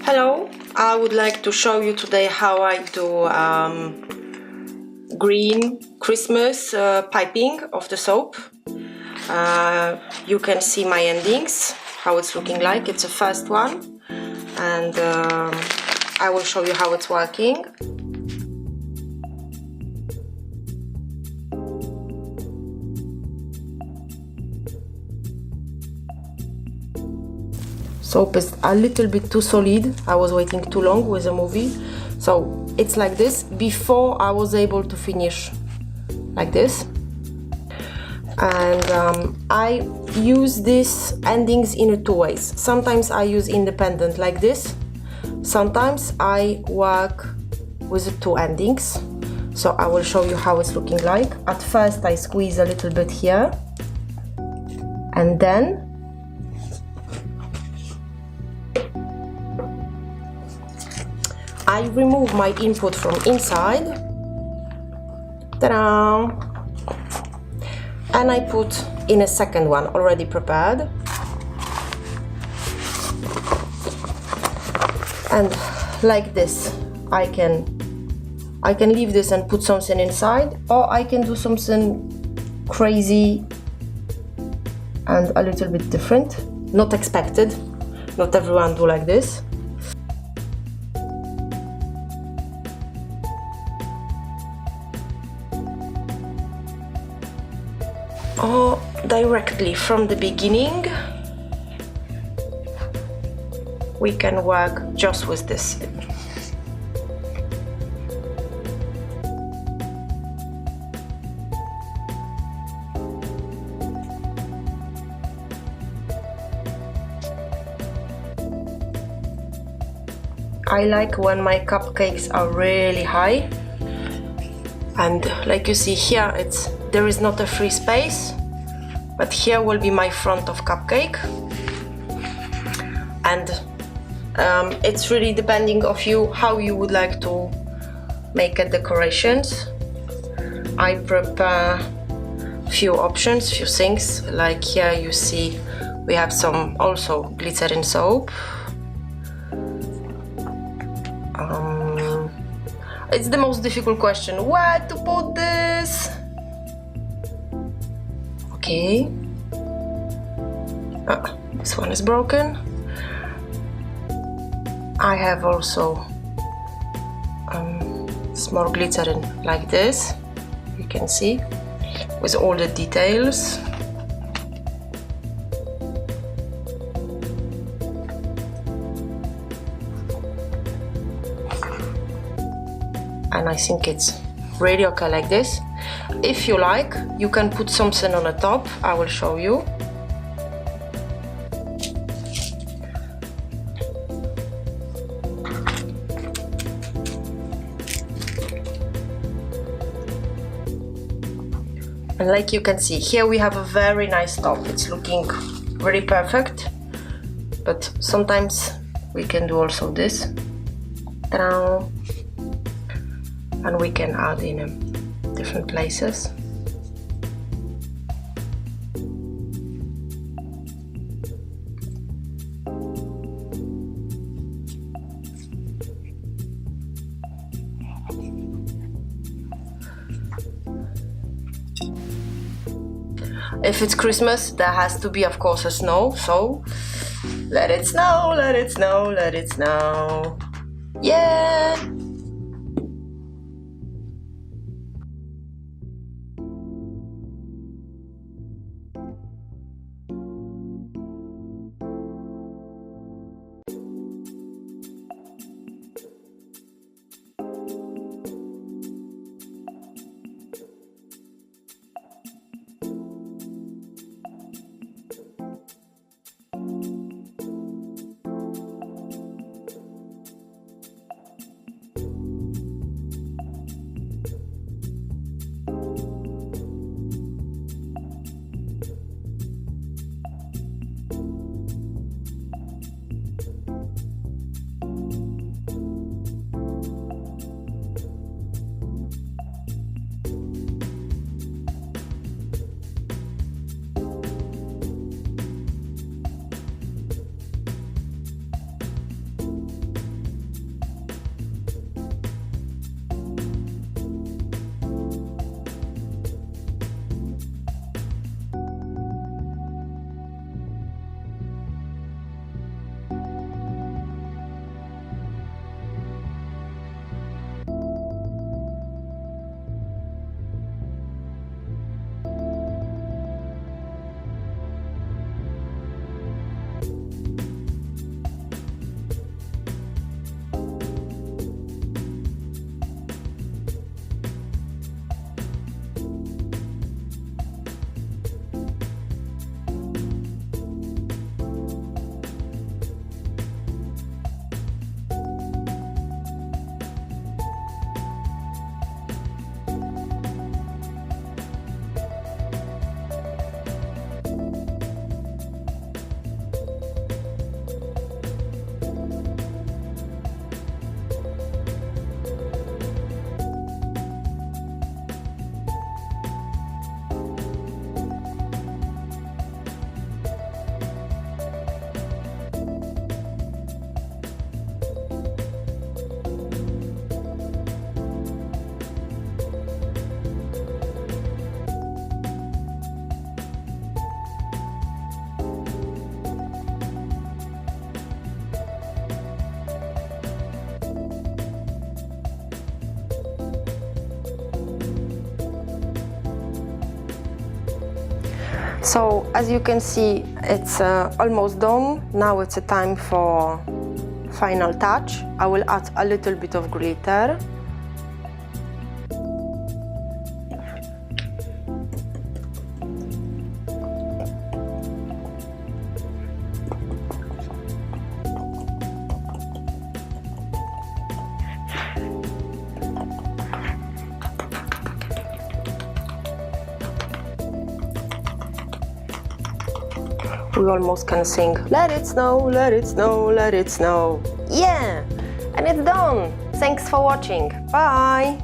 Hello, I would like to show you today how I do green Christmas piping of the soap. You can see my endings, how it's looking like. It's the first one, and I will show you how it's working. Soap is a little bit too solid. I was waiting too long with the movie. So it's like this. Before I was able to finish like this. And I use these endings in two ways. Sometimes I use independent like this. Sometimes I work with the two endings. So I will show you how it's looking like. At first I squeeze a little bit here. And then I remove my input from inside, ta-da! And I put in a second one already prepared, and like this I can leave this and put something inside, or I can do something crazy and a little bit different, not expected. Not everyone do like this. Or directly from the beginning, we can work just with this. I like when my cupcakes are really high, and like you see here, there is not a free space, but here will be my front of cupcake. And it's really depending of you how you would like to make a decorations. I prepare few options, few things, like here you see we have some also glycerin soap. It's the most difficult question, where to put this? Okay. This one is broken. I have also small glycerin like this, you can see, with all the details. And I think it's really okay like this. If you like, you can put something on the top. I will show you. And like you can see, here we have a very nice top. It's looking very perfect. But sometimes we can do also this. Ta-da! And we can add in different places. If it's Christmas, there has to be, of course, a snow, so let it snow, let it snow, let it snow. Yeah! So as you can see, it's almost done. Now it's a time for final touch. I will add a little bit of glitter. We almost can sing, let it snow, let it snow, let it snow. Yeah, and it's done. Thanks for watching. Bye.